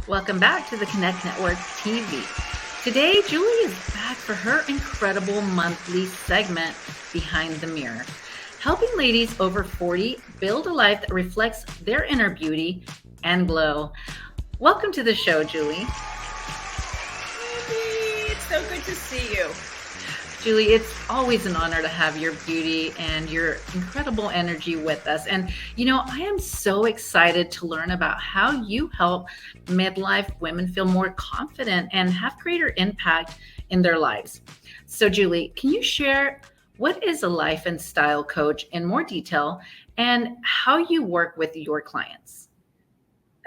Welcome back to the Connect Network TV. Today, Julie is back for her incredible monthly segment, Behind the Mirror, helping ladies over 40 build a life that reflects their inner beauty and glow. Welcome to the show, Julie. It's so good to see you. Julie, it's always an honor to have your beauty and your incredible energy with us. And, I am so excited to learn about how you help midlife women feel more confident and have greater impact in their lives. So, Julie, can you share what is a life and style coach in more detail and how you work with your clients?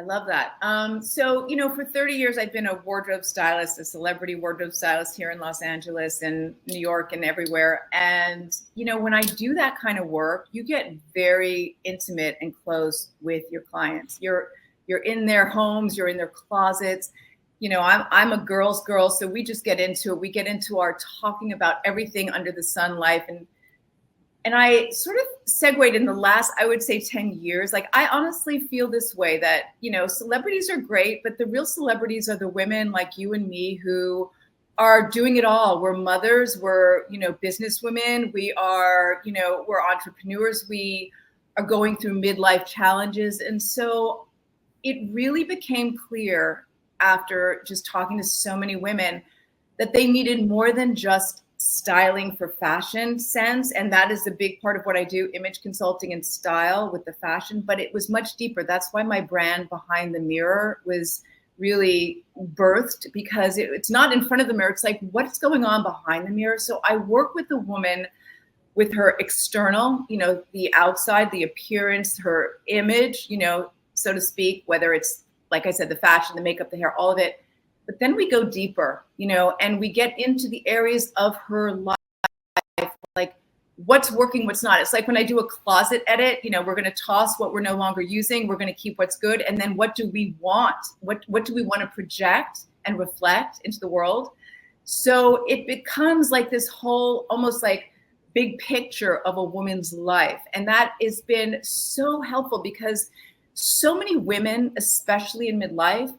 I love that. For 30 years, I've been a wardrobe stylist, a celebrity wardrobe stylist here in Los Angeles and New York and everywhere. And, when I do that kind of work, you get very intimate and close with your clients. You're in their homes, you're in their closets. I'm a girl's girl, so we just get into it. We get into our talking about everything under the sun life. And I sort of segued in the last, I would say 10 years. Like, I honestly feel this way that, celebrities are great, but the real celebrities are the women like you and me who are doing it all. We're mothers, we're, business women, we are, we're entrepreneurs, we are going through midlife challenges. And so it really became clear after just talking to so many women that they needed more than just styling for fashion sense. And that is a big part of what I do, image consulting and style with the fashion, but it was much deeper. That's why my brand Behind the Mirror was really birthed, because it's not in front of the mirror. It's like, what's going on behind the mirror? So I work with the woman with her external, the outside, the appearance, her image, so to speak, whether it's, like I said, the fashion, the makeup, the hair, all of it. But then we go deeper, and we get into the areas of her life, like what's working, what's not. It's like when I do a closet edit, we're going to toss what we're no longer using. We're going to keep what's good. And then what do we want? What do we want to project and reflect into the world? So it becomes like this whole, almost like big picture of a woman's life. And that has been so helpful, because so many women, especially in midlife,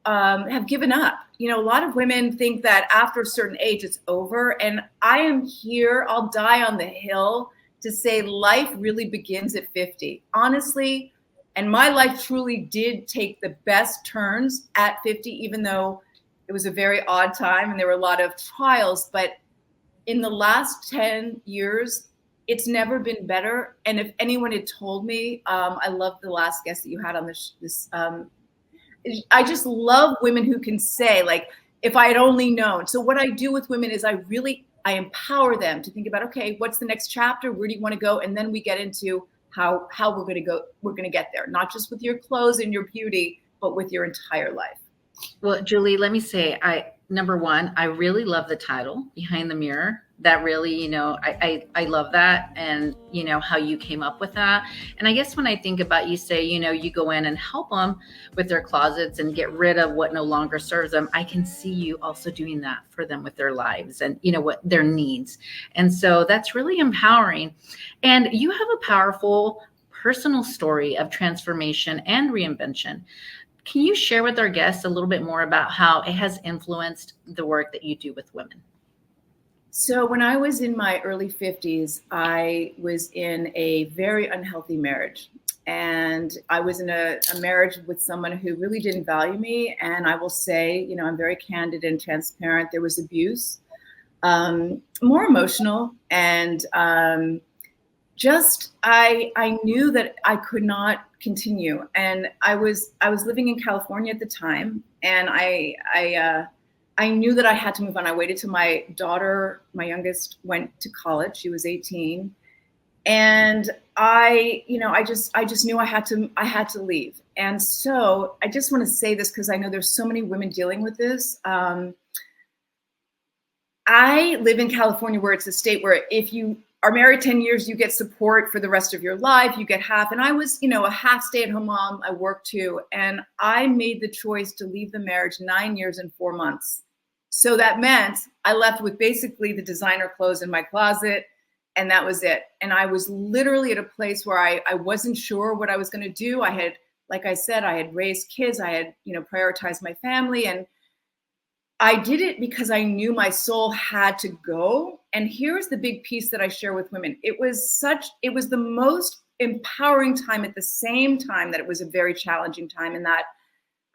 have given up. A lot of women think that after a certain age, it's over. And I am here, I'll die on the hill to say life really begins at 50. Honestly, and my life truly did take the best turns at 50, even though it was a very odd time and there were a lot of trials. But in the last 10 years, it's never been better. And if anyone had told me, I love the last guest that you had on this I just love women who can say, like, if I had only known. So what I do with women is I empower them to think about, okay, what's the next chapter? Where do you want to go? And then we get into how we're going to go. We're going to get there, not just with your clothes and your beauty, but with your entire life. Well, Julie, let me say, number one, I really love the title, Behind the Mirror. That really, I love that, and how you came up with that. And I guess when I think about, you say, you go in and help them with their closets and get rid of what no longer serves them. I can see you also doing that for them with their lives and what their needs. And so that's really empowering. And you have a powerful personal story of transformation and reinvention. Can you share with our guests a little bit more about how it has influenced the work that you do with women? So when I was in my early 50s, I was in a very unhealthy marriage. And I was in a marriage with someone who really didn't value me. And I will say, I'm very candid and transparent. There was abuse, more emotional. And I knew that I could not continue. And I was living in California at the time. And I knew that I had to move on. I waited till my daughter, my youngest, went to college. She was 18. And I just knew I had to leave. And so I just want to say this, because I know there's so many women dealing with this. I live in California, where it's a state where if you are married 10 years, you get support for the rest of your life. You get half. And I was, a half stay-at-home mom. I worked too. And I made the choice to leave the marriage 9 years and 4 months. So that meant I left with basically the designer clothes in my closet, and that was it. And I was literally at a place where I wasn't sure what I was going to do. I had like I said, I had raised kids, I had, prioritized my family, and I did it because I knew my soul had to go. And here's the big piece that I share with women. It was the most empowering time at the same time that it was a very challenging time, in that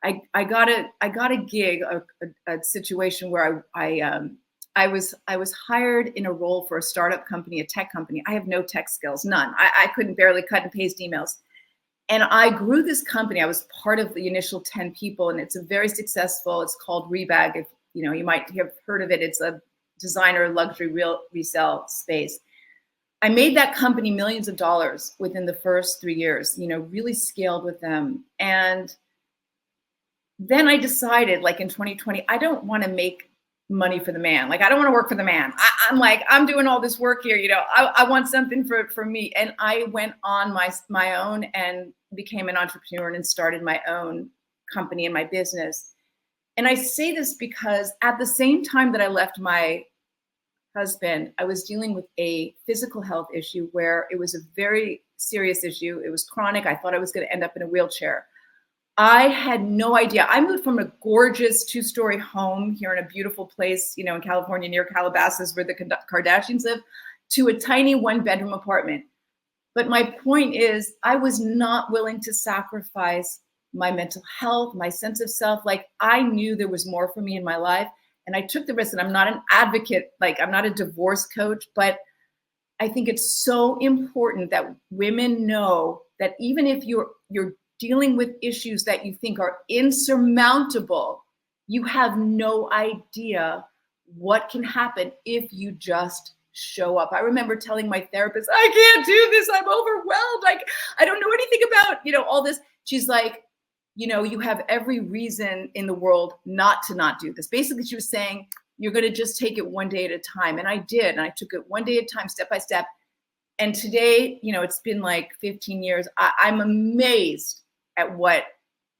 I got a gig, a situation where I was hired in a role for a startup company, a tech company. I have no tech skills, none. I couldn't barely cut and paste emails. And I grew this company. I was part of the initial 10 people, and it's a very successful, it's called Rebag. If you might have heard of it. It's a designer luxury resale space. I made that company millions of dollars within the first 3 years, really scaled with them. And then I decided, like in 2020, I don't want to make money for the man. Like, I don't want to work for the man. I'm doing all this work here. I want something for me. And I went on my own and became an entrepreneur and started my own company and my business. And I say this because at the same time that I left my husband, I was dealing with a physical health issue where it was a very serious issue. It was chronic. I thought I was going to end up in a wheelchair. I had no idea. I moved from a gorgeous 2-story home here in a beautiful place, in California near Calabasas, where the Kardashians live, to a tiny 1-bedroom apartment. But my point is, I was not willing to sacrifice my mental health, my sense of self. Like, I knew there was more for me in my life, and I took the risk. And I'm not an advocate, like I'm not a divorce coach, but I think it's so important that women know that even if you're dealing with issues that you think are insurmountable, you have no idea what can happen if you just show up. I remember telling my therapist, I can't do this. I'm overwhelmed. Like, I don't know anything about, all this. She's like, you have every reason in the world not to do this. Basically, she was saying, you're going to just take it one day at a time. And I did. And I took it one day at a time, step by step. And today, it's been like 15 years. I'm amazed at what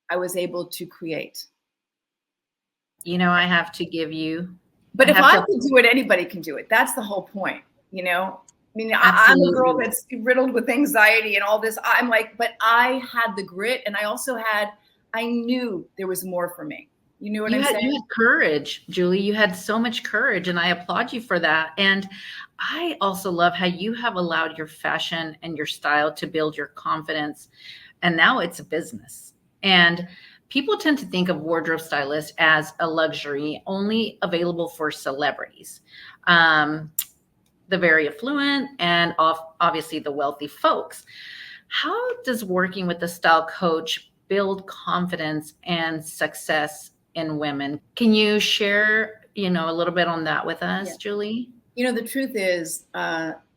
I was able to create. I have to give you. But if I can do it, anybody can do it. That's the whole point, I'm a girl that's riddled with anxiety and all this. I'm like, but I had the grit, and I knew there was more for me. You knew what I'm saying? You had courage, Julie. You had so much courage, and I applaud you for that. And I also love how you have allowed your fashion and your style to build your confidence. And now it's a business. And people tend to think of wardrobe stylist as a luxury only available for celebrities, the very affluent, and obviously the wealthy folks. How does working with a style coach build confidence and success in women? Can you share, a little bit on that with us, Julie? The truth is,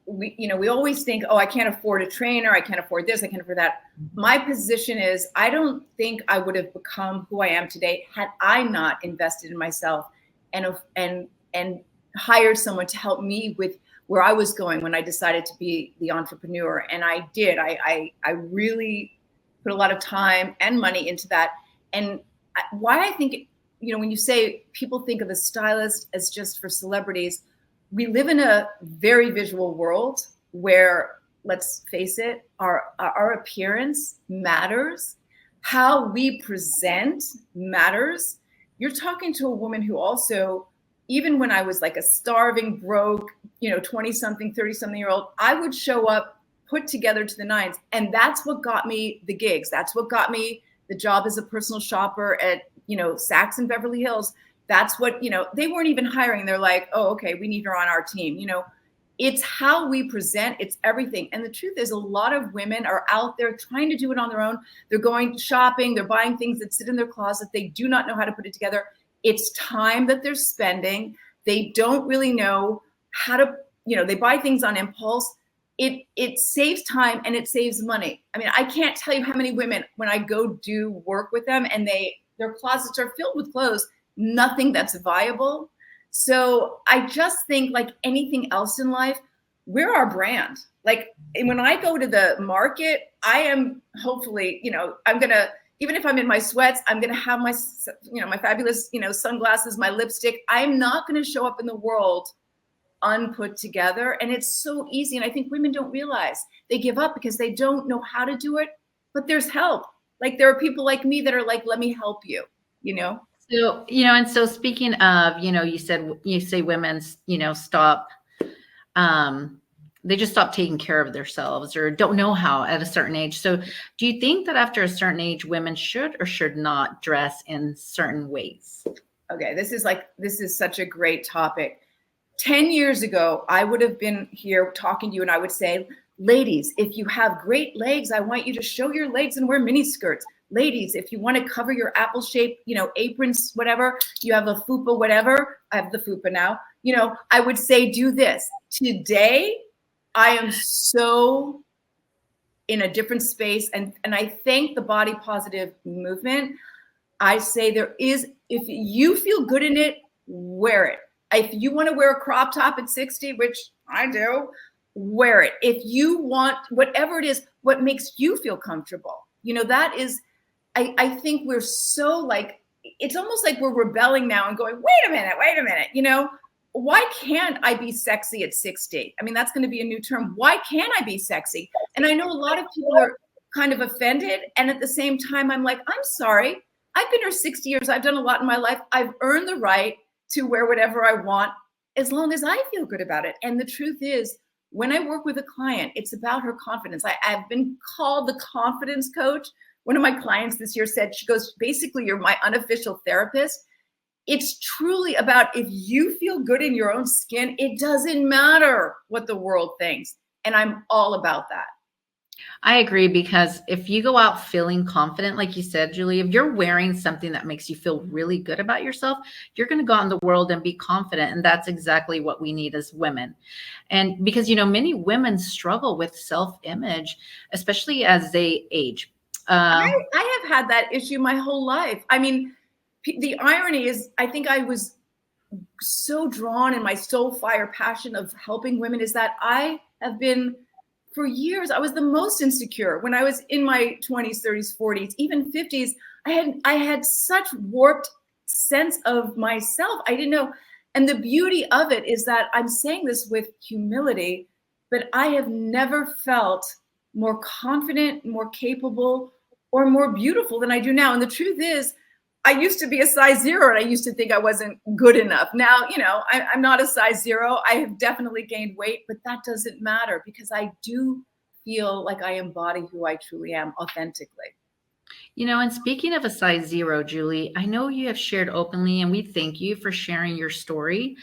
we always think, oh, I can't afford a trainer. I can't afford this. I can't afford that. My position is, I don't think I would have become who I am today had I not invested in myself and hired someone to help me with where I was going when I decided to be the entrepreneur. And I did. I really put a lot of time and money into that. And why I think, when you say people think of a stylist as just for celebrities, we live in a very visual world where, let's face it, our appearance matters. How we present matters. You're talking to a woman who also, even when I was like a starving, broke, 20-something, 30-something-year-old, I would show up put together to the nines. And that's what got me the gigs. That's what got me the job as a personal shopper at, Saks in Beverly Hills. That's what, they weren't even hiring. They're like, oh, okay, we need her on our team. It's how we present. It's everything. And the truth is, a lot of women are out there trying to do it on their own. They're going shopping. They're buying things that sit in their closet. They do not know how to put it together. It's time that they're spending. They don't really know how to, they buy things on impulse. It saves time and it saves money. I mean, I can't tell you how many women, when I go do work with them and their closets are filled with clothes, nothing that's viable. So I just think, like anything else in life, we're our brand. Like, when I go to the market, I am hopefully, I'm going to, even if I'm in my sweats, I'm going to have my, my fabulous, sunglasses, my lipstick. I'm not going to show up in the world unput together. And it's so easy. And I think women don't realize, they give up because they don't know how to do it, but there's help. Like there are people like me that are like, let me help you, you know? So, and so speaking of, you say women's, stop, um, they just stop taking care of themselves or don't know how at a certain age. So do you think that after a certain age, women should or should not dress in certain ways? Okay, this is such a great topic. 10 years ago, I would have been here talking to you and I would say, ladies, if you have great legs, I want you to show your legs and wear mini skirts. Ladies, if you want to cover your apple shape, aprons, whatever, you have a fupa, whatever. I have the fupa now. I would say, do this. Today, I am so in a different space. And I thank the body positive movement. I say if you feel good in it, wear it. If you want to wear a crop top at 60, which I do, wear it. If you want, whatever it is, what makes you feel comfortable, that is, I think we're so like, it's almost like we're rebelling now and going, wait a minute, why can't I be sexy at 60? I mean, that's going to be a new term. Why can't I be sexy? And I know a lot of people are kind of offended. And at the same time, I'm like, I'm sorry. I've been here 60 years. I've done a lot in my life. I've earned the right to wear whatever I want as long as I feel good about it. And the truth is, when I work with a client, it's about her confidence. I've been called the confidence coach. One of my clients this year said, she goes, basically, you're my unofficial therapist. It's truly about if you feel good in your own skin, it doesn't matter what the world thinks. And I'm all about that. I agree, because if you go out feeling confident, like you said, Julie, if you're wearing something that makes you feel really good about yourself, you're going to go out in the world and be confident. And that's exactly what we need as women. And because, many women struggle with self-image, especially as they age. I have had that issue my whole life. I mean, the irony is, I think I was so drawn in my soul fire passion of helping women is that I have been, for years, I was the most insecure. When I was in my 20s, 30s, 40s, even 50s, I had such warped sense of myself. I didn't know. And the beauty of it is that I'm saying this with humility, but I have never felt more confident, more capable, or more beautiful than I do now. And the truth is, I used to be a size 0 and I used to think I wasn't good enough. Now, I'm not a size 0. I have definitely gained weight, but that doesn't matter because I do feel like I embody who I truly am authentically. And speaking of a size 0, Julie, I know you have shared openly, and we thank you for sharing your story,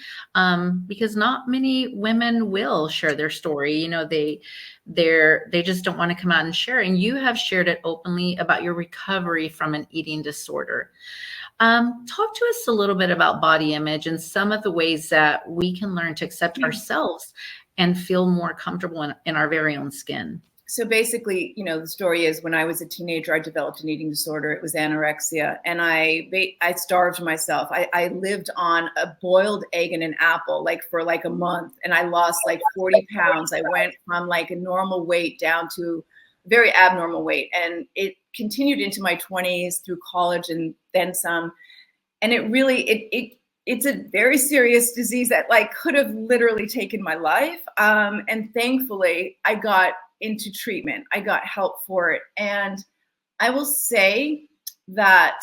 because not many women will share their story. They just don't want to come out and share. And you have shared it openly about your recovery from an eating disorder. Talk to us a little bit about body image and some of the ways that we can learn to accept ourselves and feel more comfortable in our very own skin. So basically, the story is when I was a teenager, I developed an eating disorder. It was anorexia. And I starved myself. I lived on a boiled egg and an apple, for a month. And I lost 40 pounds. I went from a normal weight down to very abnormal weight. And it continued into my 20s through college and then some. And it really, it's a very serious disease that could have literally taken my life. And thankfully, I got into treatment. I got help for it. And I will say that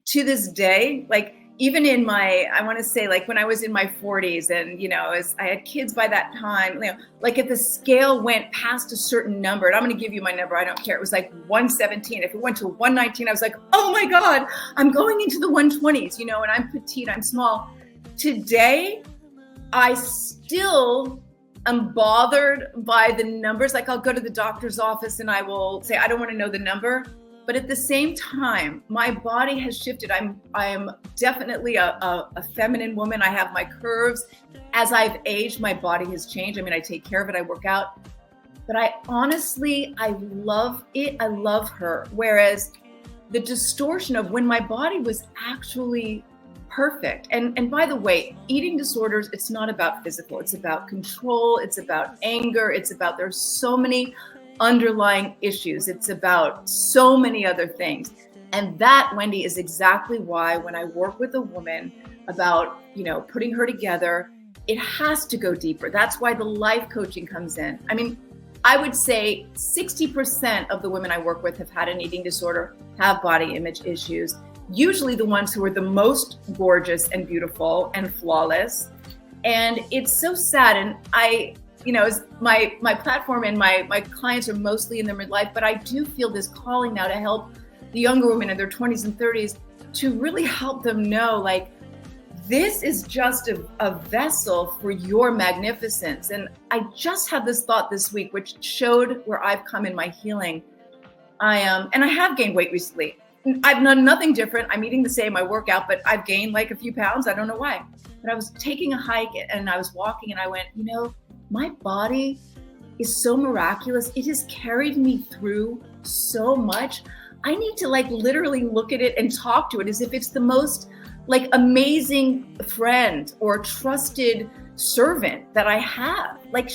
to this day, even in I want to say when I was in my 40s and, as I had kids by that time, if the scale went past a certain number, and I'm going to give you my number, I don't care. It was 117. If it went to 119, I was like, oh my God, I'm going into the 120s, and I'm petite, I'm small. Today, I still I'm bothered by the numbers. I'll go to the doctor's office and I will say, I don't want to know the number. But at the same time, my body has shifted. I'm definitely a feminine woman. I have my curves. As I've aged, my body has changed. I take care of it. I work out. But I love it. I love her. Whereas the distortion of when my body was actually perfect. And by the way, eating disorders, it's not about physical. It's about control. It's about anger. There's so many underlying issues. It's about so many other things. And that, Wendy, is exactly why when I work with a woman about, putting her together, it has to go deeper. That's why the life coaching comes in. I would say 60% of the women I work with have had an eating disorder, have body image issues, usually the ones who are the most gorgeous and beautiful and flawless. And it's so sad. And my platform and my clients are mostly in their midlife, but I do feel this calling now to help the younger women in their 20s and 30s to really help them know, like, this is just a vessel for your magnificence. And I just had this thought this week, which showed where I've come in my healing. And I have gained weight recently. I've done nothing different. I'm eating the same, I work out, but I've gained like a few pounds. I don't know why. But I was taking a hike and I was walking and I went, my body is so miraculous. It has carried me through so much. I need to literally look at it and talk to it as if it's the most amazing friend or trusted servant that I have. Like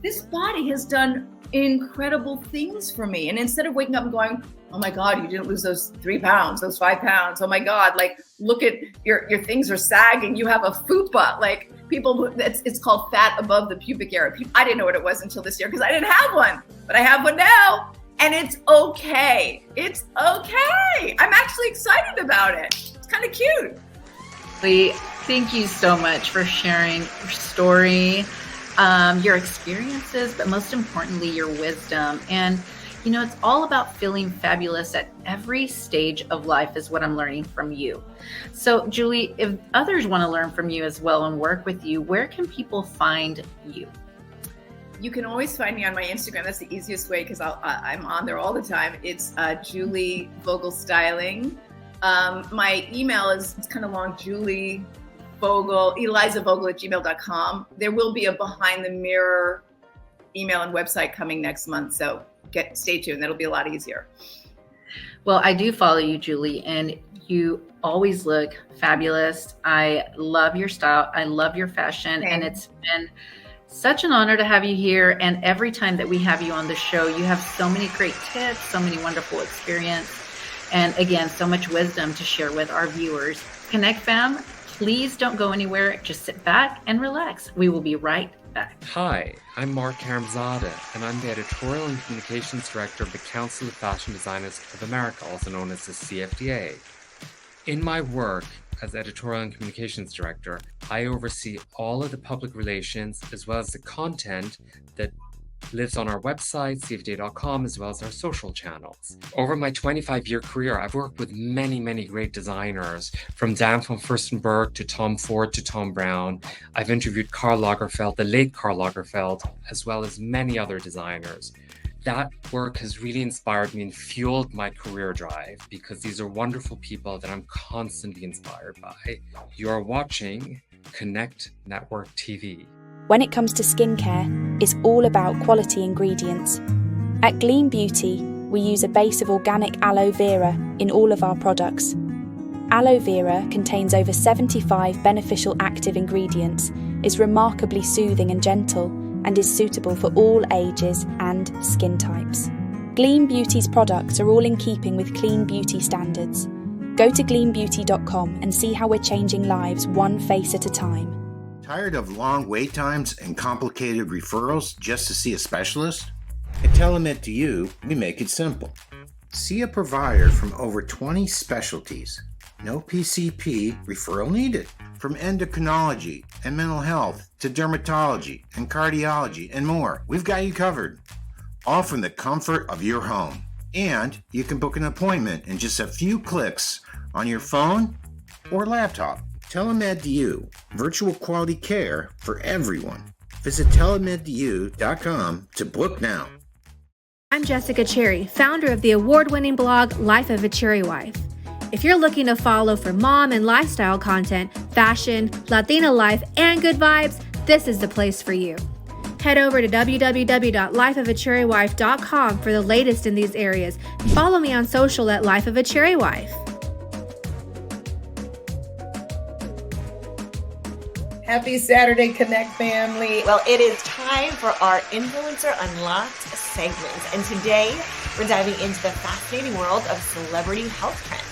this body has done incredible things for me. And instead of waking up and going, oh my God, you didn't lose those 3 pounds, those 5 pounds. Oh my God, look at your things are sagging. You have a fupa. It's called fat above the pubic area. I didn't know what it was until this year because I didn't have one, but I have one now. And it's okay. It's okay. I'm actually excited about it. It's kind of cute. Lee, thank you so much for sharing your story, your experiences, but most importantly, your wisdom. And, it's all about feeling fabulous at every stage of life is what I'm learning from you. So, Julie, if others want to learn from you as well and work with you, where can people find you? You can always find me on my Instagram. That's the easiest way because I'm on there all the time. It's Julie Vogel Styling. My email is kind of long, Julie Vogel, ElizaVogel@gmail.com. There will be a behind the mirror email and website coming next month. So stay tuned. That'll be a lot easier. Well, I do follow you, Julie, and you always look fabulous. I love your style. I love your fashion. Thanks. And it's been such an honor to have you here. And every time that we have you on the show, you have so many great tips, so many wonderful experience, and again, so much wisdom to share with our viewers. Connect fam, please don't go anywhere. Just sit back and relax. We will be right back. Hi, I'm Mark Karamzada, and I'm the Editorial and Communications Director of the Council of Fashion Designers of America, also known as the CFDA. In my work as Editorial and Communications Director, I oversee all of the public relations as well as the content that lives on our website, cfda.com, as well as our social channels. Over my 25-year career, I've worked with many, many great designers, from Dan von Furstenberg to Tom Ford to Tom Brown. I've interviewed Karl Lagerfeld, the late Karl Lagerfeld, as well as many other designers. That work has really inspired me and fueled my career drive because these are wonderful people that I'm constantly inspired by. You are watching Connect Network TV. When it comes to skincare, it's all about quality ingredients. At Gleam Beauty, we use a base of organic aloe vera in all of our products. Aloe vera contains over 75 beneficial active ingredients, is remarkably soothing and gentle, and is suitable for all ages and skin types. Gleam Beauty's products are all in keeping with clean beauty standards. Go to gleambeauty.com and see how we're changing lives one face at a time. Tired of long wait times and complicated referrals just to see a specialist? At Telemed to You, we make it simple. See a provider from over 20 specialties. No PCP referral needed. From endocrinology and mental health to dermatology and cardiology and more, we've got you covered. All from the comfort of your home. And you can book an appointment in just a few clicks on your phone or laptop. Telemed to You, virtual quality care for everyone. Visit telemedtoyou.com to book now. I'm Jessica Cherry, founder of the award-winning blog Life of a Cherry Wife. If you're looking to follow for mom and lifestyle content, fashion, Latina life, and good vibes, this is the place for you. Head over to www.lifeofacherrywife.com for the latest in these areas. Follow me on social at Life of a Cherry Wife. Happy Saturday, Connect family. Well, it is time for our Influencer Unlocked segment. And today we're diving into the fascinating world of celebrity health trends.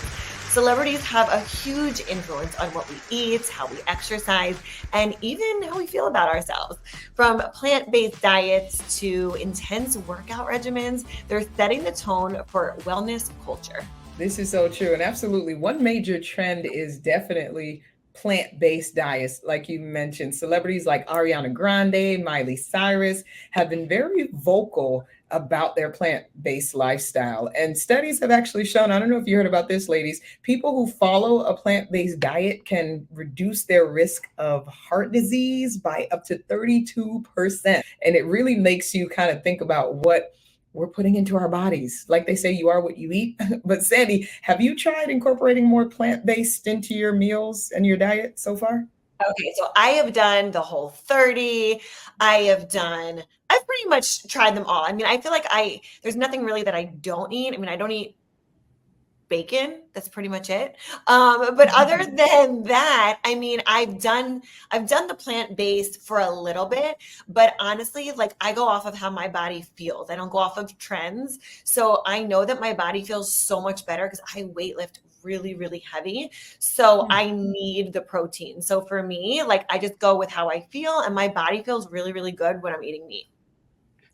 celebrities have a huge influence on what we eat, how we exercise, and even how we feel about ourselves. From plant-based diets to intense workout regimens, they're setting the tone for wellness culture. This is so true. And absolutely, one major trend is definitely plant-based diets. Like you mentioned, celebrities like Ariana Grande, Miley Cyrus have been very vocal about their plant-based lifestyle. And studies have actually shown, I don't know if you heard about this, ladies, people who follow a plant-based diet can reduce their risk of heart disease by up to 32%. And it really makes you kind of think about what we're putting into our bodies. Like they say, you are what you eat. But Sandy, have you tried incorporating more plant-based into your meals and your diet so far? Okay, so I have done the Whole 30. I've pretty much tried them all. I mean, I feel like there's nothing really that I don't eat. I mean, I don't eat bacon. That's pretty much it. But other than that, I mean, I've done the plant-based for a little bit, but honestly, like I go off of how my body feels. I don't go off of trends. So I know that my body feels so much better because I weightlift really, really heavy. So I need the protein. So for me, like I just go with how I feel, and my body feels really, really good when I'm eating meat.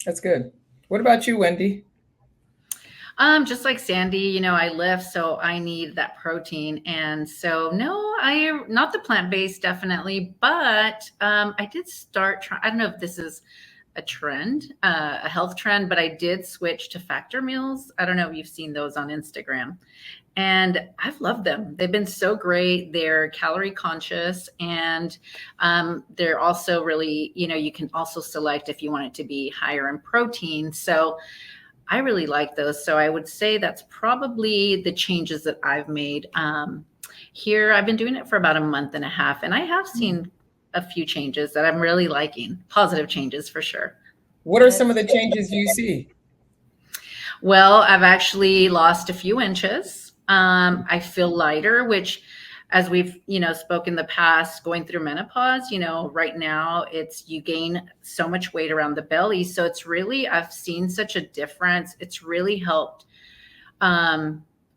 That's good. What about you, Wendy? Just like Sandy, I lift, so I need that protein. And so, no, I not the plant-based, definitely, but I did start trying. I don't know if this is a trend, a health trend, but I did switch to factor meals. I don't know if you've seen those on Instagram. And I've loved them. They've been so great. They're calorie conscious, and they're also really, you can also select if you want it to be higher in protein. So I really like those. So I would say that's probably the changes that I've made here. I've been doing it for about a month and a half, and I have seen a few changes that I'm really liking, positive changes for sure. What are some of the changes you see? Well, I've actually lost a few inches. I feel lighter, which, as we've, spoke in the past, going through menopause, right now you gain so much weight around the belly. So it's really, I've seen such a difference. It's really helped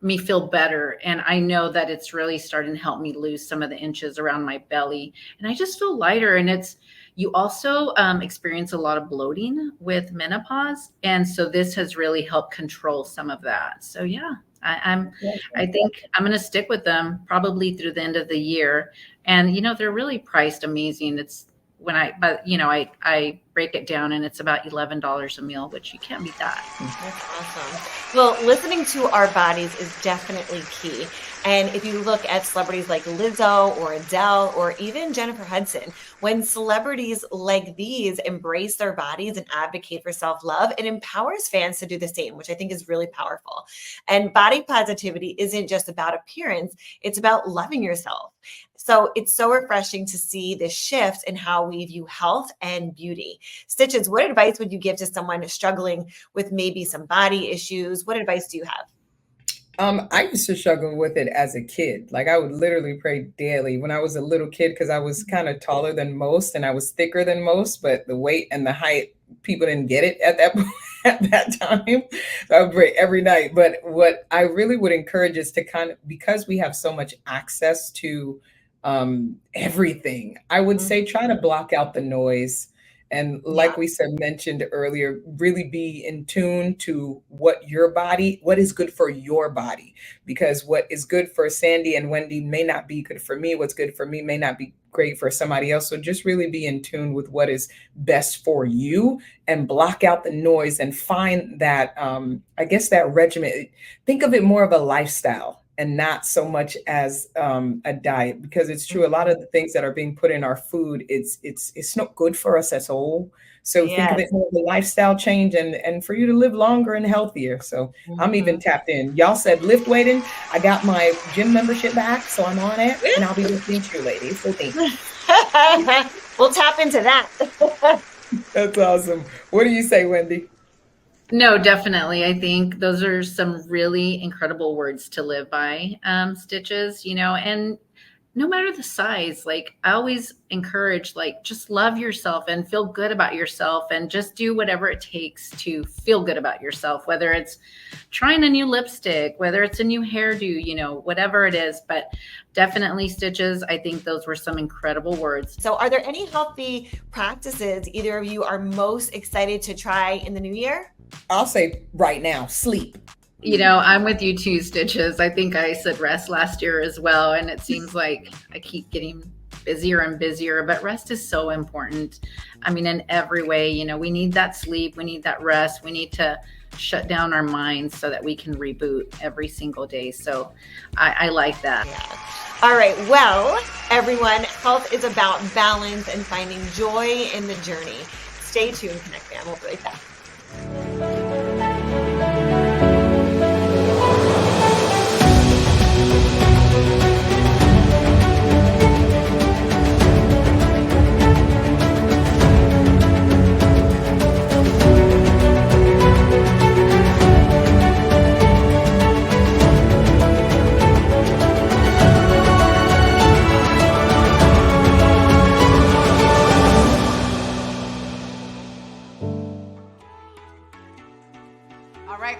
me feel better. And I know that it's really starting to help me lose some of the inches around my belly. And I just feel lighter. And you also experience a lot of bloating with menopause. And so this has really helped control some of that. So yeah. I think I'm going to stick with them probably through the end of the year. And, they're really priced amazing. It's I break it down and it's about $11 a meal, which you can't beat that. That's awesome. Well, listening to our bodies is definitely key. And if you look at celebrities like Lizzo or Adele or even Jennifer Hudson, when celebrities like these embrace their bodies and advocate for self-love, it empowers fans to do the same, which I think is really powerful. And body positivity isn't just about appearance, it's about loving yourself. So it's so refreshing to see this shift in how we view health and beauty. Stitches, what advice would you give to someone struggling with maybe some body issues? What advice do you have? I used to struggle with it as a kid. Like I would literally pray daily when I was a little kid because I was kind of taller than most and I was thicker than most, but the weight and the height, people didn't get it at that at that time. So I would pray every night. But what I really would encourage is to because we have so much access to everything, I would say try to block out the noise. And like we said, mentioned earlier, really be in tune to what is good for your body, because what is good for Sandy and Wendy may not be good for me. What's good for me may not be great for somebody else. So just really be in tune with what is best for you and block out the noise and find that, that regimen. Think of it more of a lifestyle and not so much as a diet, because it's true. A lot of the things that are being put in our food, it's not good for us at all. So think of it more of a lifestyle change and for you to live longer and healthier. So I'm even tapped in. Y'all said lift weighting. I got my gym membership back, so I'm on it, and I'll be listening to you, ladies. So thank you. We'll tap into that. That's awesome. What do you say, Wendy? No, definitely. I think those are some really incredible words to live by, Stitches, and no matter the size, like I always encourage, like, just love yourself and feel good about yourself and just do whatever it takes to feel good about yourself, whether it's trying a new lipstick, whether it's a new hairdo, you know, whatever it is. But definitely Stitches, I think those were some incredible words. So are there any healthy practices either of you are most excited to try in the new year? I'll say right now, sleep. You know, I'm with you too, Stitches. I think I said rest last year as well. And it seems like I keep getting busier and busier, but rest is so important. I mean, in every way, you know, we need that sleep, we need that rest, we need to shut down our minds so that we can reboot every single day. So I like that. Yeah. All right. Well, everyone, health is about balance and finding joy in the journey. Stay tuned, Connect Fam. We'll be right back.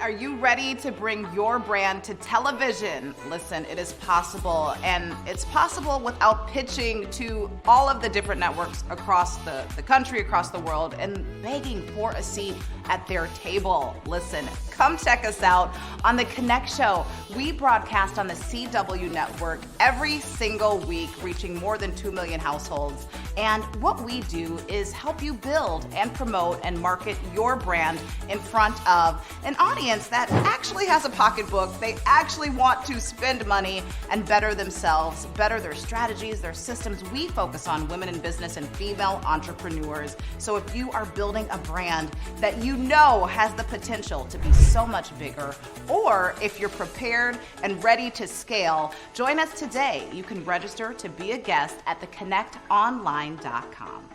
Are you ready to bring your brand to television? Listen, it is possible, and it's possible without pitching to all of the different networks across the country, across the world, and begging for a seat at their table. Listen, come check us out on The Connect Show. We broadcast on the CW network every single week, reaching more than 2 million households. And what we do is help you build and promote and market your brand in front of an audience that actually has a pocketbook. They actually want to spend money and better themselves, better their strategies, their systems. We focus on women in business and female entrepreneurs. So if you are building a brand that you know has the potential to be so much bigger, or if you're prepared and ready to scale, join us today. You can register to be a guest at theconnectonline.com.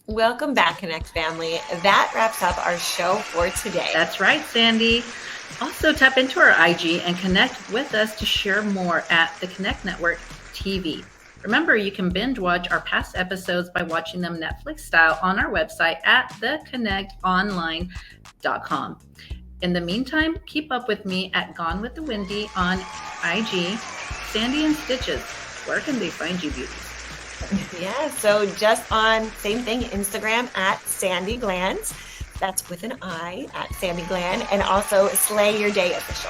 Welcome back, Connect family. That wraps up our show for today. That's right, Sandy. Also, tap into our IG and connect with us to share more at the Connect Network TV. Remember, you can binge watch our past episodes by watching them Netflix style on our website at theconnectonline.com. In the meantime, keep up with me at Gone with the Windy on IG. Sandy and Stitches, where can they find you, beauties? Yeah, so just on same thing, Instagram at Sandy Glands. That's with an I at Sandy Gland, and also Slay Your Day Official.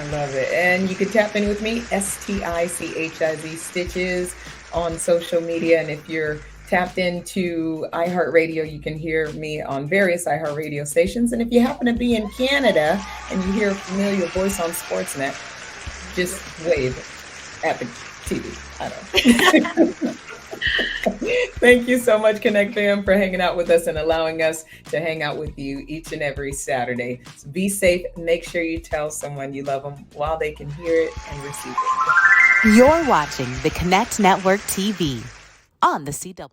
I love it. And you can tap in with me, STICHIZ Stitches on social media. And if you're tapped into iHeartRadio, you can hear me on various iHeartRadio stations. And if you happen to be in Canada and you hear a familiar voice on Sportsnet, just wave at the TV. I don't know. Thank you so much, Connect Fam, for hanging out with us and allowing us to hang out with you each and every Saturday. So be safe. Make sure you tell someone you love them while they can hear it and receive it. You're watching the Connect Network TV on the CW.